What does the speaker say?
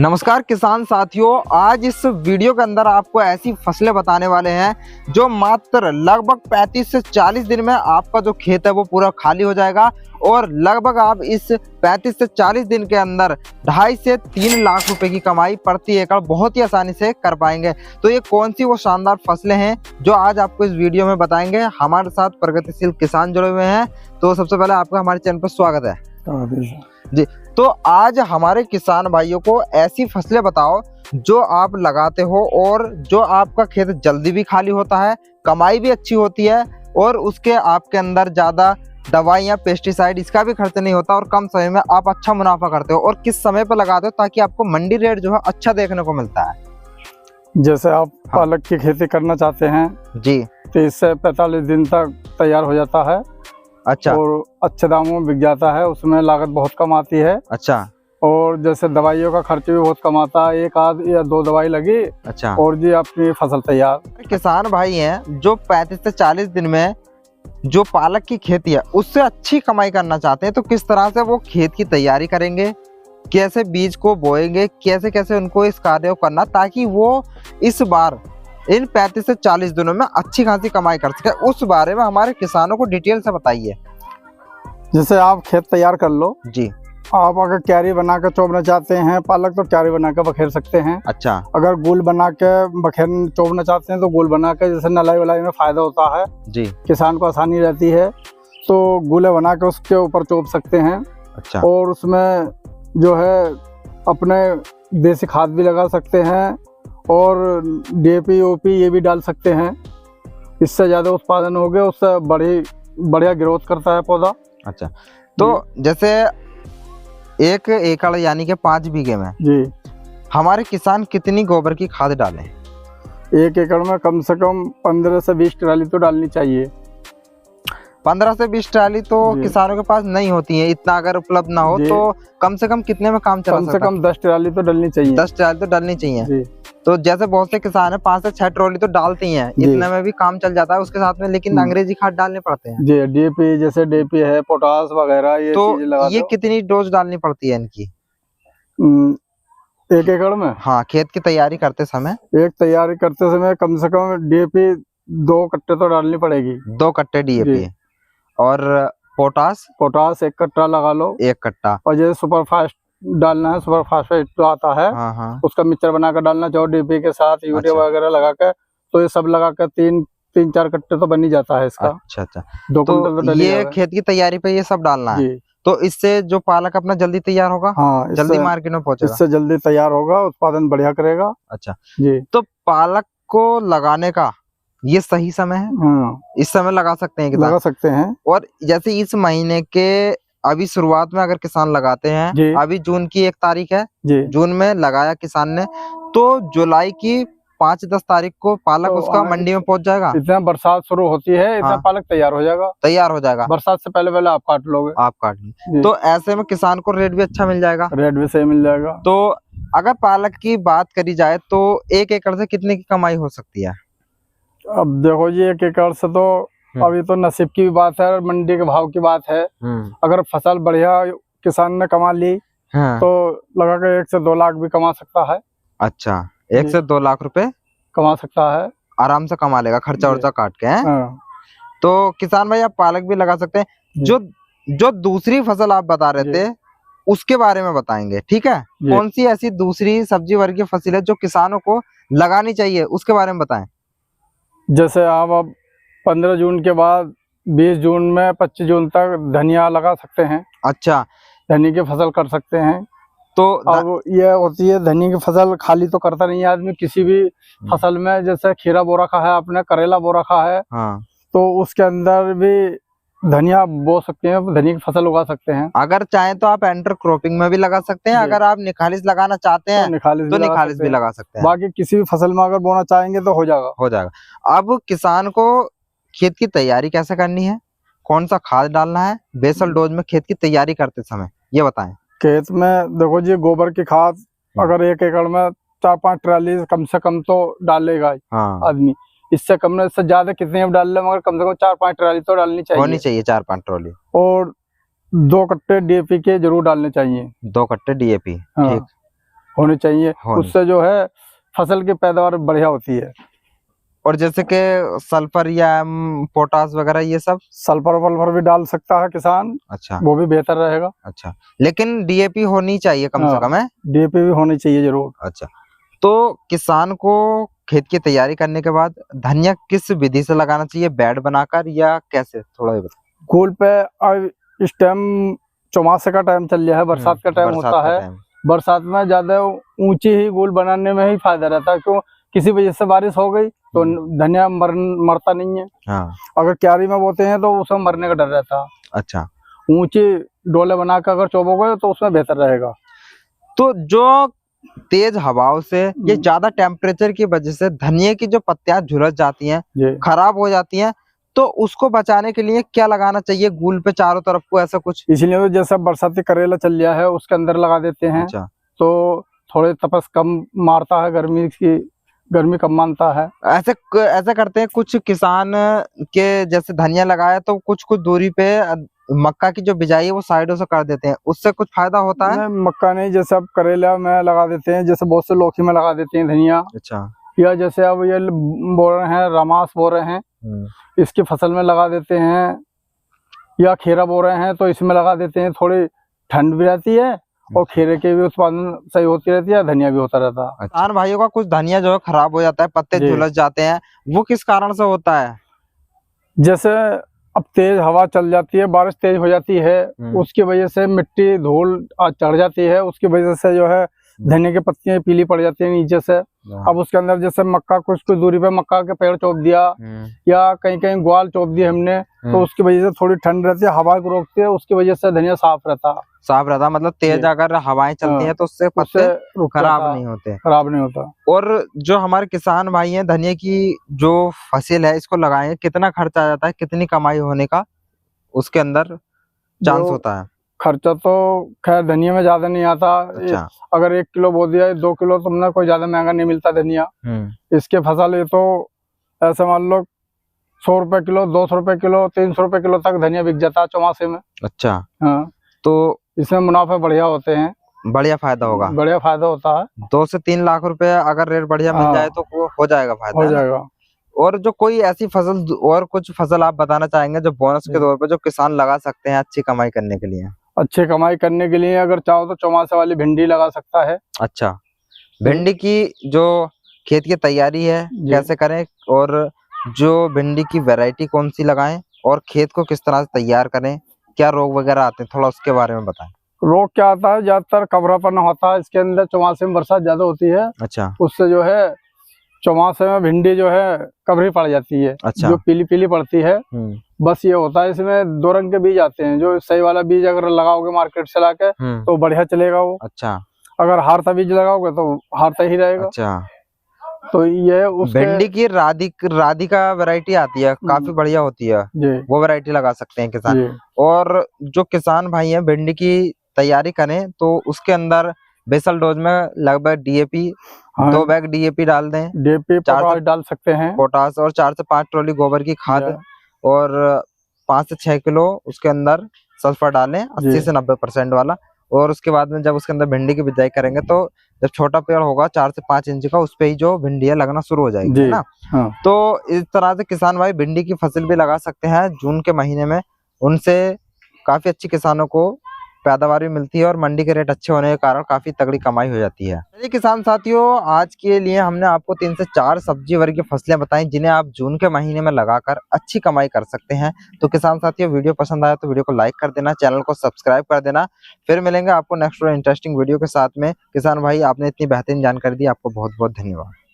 नमस्कार किसान साथियों, आज इस वीडियो के अंदर आपको ऐसी फसलें बताने वाले हैं जो मात्र लगभग 35 से 40 दिन में आपका जो खेत है वो पूरा खाली हो जाएगा और लगभग आप इस 35 से 40 दिन के अंदर 2.5 से 3 लाख रुपए की कमाई प्रति एकड़ बहुत ही आसानी से कर पाएंगे। तो ये कौन सी वो शानदार फसलें हैं जो आज आपको इस वीडियो में बताएंगे। हमारे साथ प्रगतिशील किसान जुड़े हुए हैं, तो सबसे पहले आपका हमारे चैनल पर स्वागत है जी। तो आज हमारे किसान भाइयों को ऐसी फसलें बताओ जो आप लगाते हो और जो आपका खेत जल्दी भी खाली होता है, कमाई भी अच्छी होती है और उसके आपके अंदर ज्यादा दवाइयाँ पेस्टिसाइड इसका भी खर्च नहीं होता और कम समय में आप अच्छा मुनाफा करते हो। और किस समय पर लगाते हो ताकि आपको मंडी रेट जो है अच्छा देखने को मिलता है। जैसे आप पालक की खेती करना चाहते हैं जी, 30 से 45 दिन तक तैयार हो जाता है। अच्छा, और अच्छे दामों में बिक जाता है, उसमें लागत बहुत कम आती है। अच्छा, और जैसे दवाइयों का खर्च भी बहुत कम आता है, 1 आध या 2 दवाई लगी, अच्छा, और जी आपकी फसल तैयार। किसान भाई हैं जो 35 से 40 दिन में जो पालक की खेती है उससे अच्छी कमाई करना चाहते हैं, तो किस तरह से वो खेत की तैयारी करेंगे, कैसे बीज को बोएंगे, कैसे कैसे उनको इस कार्य को करना ताकि वो इस बार इन 35 से 40 दिनों में अच्छी खासी कमाई कर सके, उस बारे में हमारे किसानों को डिटेल से बताइए। जैसे आप खेत तैयार कर लो जी, आप अगर क्यारी बना के चोबना चाहते हैं पालक, तो क्यारी बना के बखेर सकते हैं। अच्छा, अगर गोल बना के बखेर चोबना चाहते हैं तो गोल बना के, जैसे नलाई वलाई में फायदा होता है जी, किसान को आसानी रहती है, तो गोले बना के उसके ऊपर चोप सकते हैं। अच्छा, और उसमें जो है अपने देसी खाद भी लगा सकते हैं और डीएपी ओपी ये भी डाल सकते हैं। इससे ज़्यादा उत्पादन हो गया, उससे बढ़िया ग्रोथ करता है पौधा। अच्छा। तो जैसे 1 एकड़ यानी कि 5 बीघे में जी हमारे किसान कितनी गोबर की खाद डालें? 1 एकड़ में कम से कम 15 से 20 ट्राली तो डालनी चाहिए। 15 से 20 ट्राली तो किसानों के पास नहीं होती है, इतना अगर उपलब्ध ना हो तो कम से कम कितने में काम चला सकता है? कम से कम 10 ट्राली तो डलनी चाहिए। 10 ट्राली तो डालनी चाहिए जी। तो जैसे बहुत से किसान है 5 से 6 ट्रॉली तो डालते ही हैं, इतने में भी काम चल जाता है उसके साथ में, लेकिन अंग्रेजी खाद डालने पड़ते हैं। जी, डीएपी जैसे डीएपी है, पोटास वगैरह ये तो चीजें लगा ये कितनी डोज डालनी पड़ती है इनकी 1 एकड़ में? हाँ, खेत की तैयारी करते समय तैयारी करते समय कम से कम डीएपी 2 कट्टे तो डालनी पड़ेगी। 2 कट्टे डीएपी और पोटास 1 कट्टा लगा लो, 1 कट्टा। और जैसे सुपर फास्ट डालना है, सुपर फास्फेट तो आता है, हाँ, हाँ। उसका मिक्सचर बनाकर डालना चाहो डीपी के साथ, यूरिया अच्छा। वगैरह लगा कर, तो ये सब लगा कर 3-4 कट्टे तो बन ही जाता है इसका। अच्छा, अच्छा। 2 कुंटल तो ये खेत की तैयारी पे ये सब डालना है, तो इससे जो पालक अपना जल्दी तैयार होगा। हाँ, जल्दी मार्केट में पहुंचेगा, इससे जल्दी तैयार होगा, उत्पादन बढ़िया करेगा। अच्छा जी। तो पालक को लगाने का ये सही समय है? हाँ, इस समय लगा सकते हैं, लगा सकते हैं। और जैसे इस महीने के अभी शुरुआत में अगर किसान लगाते हैं, अभी जून की 1 तारीख है जी, जून में लगाया किसान ने, तो जुलाई की 5-10 तारीख को पालक तो उसका मंडी में पहुंच जाएगा। इतना बरसात शुरू होती है, इतना पालक तैयार हो जाएगा। बरसात से पहले आप काट लोगे, आप काट ली, तो ऐसे में किसान को रेट भी अच्छा मिल जाएगा। रेट भी सही मिल जाएगा। तो अगर पालक की बात करी जाए तो 1 एकड़ से कितने की कमाई हो सकती है? अब देखो जी, 1 एकड़ से तो अभी तो नसीब की भी बात है, मंडी के भाव की बात है। अगर फसल बढ़िया किसान ने कमा ली तो लगा के 1 से 2 लाख भी कमा सकता है। अच्छा, 1 से 2 लाख रुपए कमा सकता है, आराम से कमा लेगा खर्चा वर्चा काट के। तो किसान भाई आप पालक भी लगा सकते हैं। जो दूसरी फसल आप बता रहे थे उसके बारे में बताएंगे, ठीक है? कौन सी ऐसी दूसरी सब्जी वर्ग की फसल है जो किसानों को लगानी चाहिए, उसके बारे में बताएं। जैसे आप अब 15 जून के बाद 20 जून में 25 जून तक धनिया लगा सकते हैं। अच्छा, धनिया की फसल कर सकते हैं। तो अब ये होती है, धनिया की फसल खाली तो करता नहीं है आदमी किसी भी फसल में। जैसे खीरा बो रखा है आपने, करेला बो रखा है, तो उसके अंदर भी धनिया बो सकते हैं, धनिया की फसल उगा सकते हैं। अगर चाहें तो आप एंटर क्रॉपिंग में भी लगा सकते हैं, अगर आप निखालिस लगाना चाहते हैं तो निखालिस भी लगा सकते हैं। बाकी किसी भी फसल में अगर बोना चाहेंगे तो हो जाएगा। अब किसान को खेत की तैयारी कैसे करनी है, कौन सा खाद डालना है बेसल डोज में खेत की तैयारी करते समय, ये बताएं। खेत में देखो जी, गोबर की खाद अगर 1 एकड़ में 4-5 ट्राली कम से कम तो डालेगा आदमी। इससे कम में, इससे ज्यादा कितने भी डाल ले, मगर कम से कम 4-5 ट्राली तो डालनी चाहिए 4-5 ट्राली। और 2 कट्टे डीएपी के जरूर डालने चाहिए। 2 कट्टे डीएपी, ठीक। होनी चाहिए। उससे जो है फसल की पैदावार बढ़िया होती है। और जैसे कि सल्फर या पोटास वगैरह ये सब, सल्फर वल्फर भी डाल सकता है किसान। अच्छा, वो भी बेहतर रहेगा। अच्छा, लेकिन डीएपी होनी चाहिए कम से कम है। डीएपी भी होनी चाहिए जरूर। अच्छा, तो किसान को खेत की तैयारी करने के बाद धनिया किस विधि से लगाना चाहिए, बेड बनाकर या कैसे, थोड़ा ये बताओ। गोल पे अब इस टाइम चौमासे का टाइम चल रहा है, बरसात का टाइम होता है। बरसात में ज्यादा ऊंची ही गोल बनाने में ही फायदा रहता है। क्यों, किसी वजह से बारिश हो गई तो धनिया मरता नहीं है। हाँ। अगर क्यारी में बोते हैं तो उसमें मरने का डर रहता है। अच्छा, ऊंचे डोले बनाकर अगर चोबोगे तो उसमें बेहतर रहेगा। तो जो तेज हवाओं से ये ज्यादा टेम्परेचर की वजह से धनिया की जो पत्तियां झुलस जाती हैं, खराब हो जाती हैं, तो उसको बचाने के लिए क्या लगाना चाहिए गुल पे चारों तरफ को, ऐसा कुछ? इसलिए तो जैसा बरसाती करेला चल रहा है उसके अंदर लगा देते हैं। अच्छा। तो थोड़े तपस कम मारता है, गर्मी कम मानता है। ऐसा करते हैं कुछ किसान के, जैसे धनिया लगाया तो कुछ दूरी पे मक्का की जो बिजाई है वो साइडों से कर देते हैं, उससे कुछ फायदा होता है? मक्का नहीं, जैसे अब करेला में लगा देते हैं, जैसे बहुत से लौकी में लगा देते हैं धनिया। अच्छा। या जैसे अब ये बोल रहे हैं रमास बोल रहे हैं, इसकी फसल में लगा देते हैं। या खीरा बोल रहे हैं तो इसमें लगा देते हैं। थोड़ी ठंड भी रहती है और खीरे के भी उत्पादन सही होती रहती है, धनिया भी होता रहता है। किसान भाइयों का कुछ धनिया जो है खराब हो जाता है, पत्ते झुलस जाते हैं, वो किस कारण से होता है? जैसे अब तेज हवा चल जाती है, बारिश तेज हो जाती है, उसकी वजह से मिट्टी धूल चढ़ जाती है, उसकी वजह से जो है धनिया की पत्तियां पीली पड़ जाती है नीचे से। अब उसके अंदर जैसे मक्का कुछ दूरी पे मक्का के पेड़ चोप दिया या कहीं कहीं ग्वाल चोप दिया हमने, तो उसकी वजह से थोड़ी ठंड रहती है, हवा को रोकती है, उसकी वजह से धनिया साफ रहता। मतलब तेज अगर हवाएं चलती हैं तो उससे पत्ते खराब नहीं होता। और जो हमारे किसान भाई हैं, धनिया की जो फसल है इसको लगाएंगे, कितना खर्चा आ जाता है, कितनी कमाई होने का उसके अंदर चांस होता है? खर्चा तो खैर धनिया में ज्यादा नहीं आता। अच्छा। अगर 1 किलो बो दिया 2 किलो तुमने, कोई ज्यादा महंगा नहीं मिलता धनिया। इसके फसल ये तो ऐसे मान लो 100 रुपए किलो, 200 रुपए किलो, 300 रुपए किलो तक धनिया बिक जाता है चौमासे में। अच्छा। हाँ, तो इसमें मुनाफे बढ़िया होते हैं, बढ़िया फायदा होता है। 2 से 3 लाख रुपए अगर रेट बढ़िया मिल जाए तो हो जाएगा फायदा, हो जाएगा। और जो कोई ऐसी फसल और कुछ फसल आप बताना चाहेंगे जो बोनस के तौर पर जो किसान लगा सकते हैं अच्छी कमाई करने के लिए? अच्छी कमाई करने के लिए अगर चाहो तो चौमासे वाली भिंडी लगा सकता है। अच्छा, भिंडी की जो खेत की तैयारी है कैसे करें, और जो भिंडी की वैरायटी कौन सी लगाएं, और खेत को किस तरह से तैयार करें, क्या रोग वगैरह आते हैं, थोड़ा उसके बारे में बताएं। रोग क्या आता है, ज्यादातर कवरापन होता है इसके अंदर, चौमासे में बरसात ज्यादा होती है। अच्छा। उससे जो है चौमासे में भिंडी जो है कवरी पड़ जाती है। अच्छा। जो पीली पीली पड़ती है। बस ये होता है, इसमें 2 रंग के बीज आते हैं, जो सही वाला बीज अगर लगाओगे मार्केट से लाके तो बढ़िया चलेगा वो। अच्छा। अगर हारता बीज लगाओगे तो हारता ही रहेगा। अच्छा। तो ये भिंडी की राधिका वैरायटी आती है, काफी बढ़िया होती है, वो वैरायटी लगा सकते हैं किसान। और जो किसान भाई हैं भिंडी की तैयारी करें तो उसके अंदर बेसल डोज में लगभग डीएपी 2 बैग डीएपी डाल दें, डीएपी डाल सकते हैं, पोटास, और 4 से 5 ट्रॉली गोबर की खाद, और 5 से 6 किलो उसके अंदर सल्फर डालें 80 से 90% वाला। और उसके बाद में जब उसके अंदर भिंडी की बिजाई करेंगे तो जब छोटा पेड़ होगा 4 से 5 इंच का, उस पे ही जो भिंडियां लगना शुरू हो जाएगी, है ना? हाँ। तो इस तरह से किसान भाई भिंडी की फसल भी लगा सकते हैं जून के महीने में, उनसे काफी अच्छी किसानों को पैदावार भी मिलती है और मंडी के रेट अच्छे होने के कारण काफी तगड़ी कमाई हो जाती है। चलिए किसान साथियों, आज के लिए हमने आपको 3 से 4 सब्जी वर्ग की फसलें बताई जिन्हें आप जून के महीने में लगाकर अच्छी कमाई कर सकते हैं। तो किसान साथियों, वीडियो पसंद आया तो वीडियो को लाइक कर देना, चैनल को सब्सक्राइब कर देना। फिर मिलेंगे आपको नेक्स्ट और इंटरेस्टिंग वीडियो के साथ में। किसान भाई, आपने इतनी बेहतरीन जानकारी दी, आपको बहुत बहुत धन्यवाद।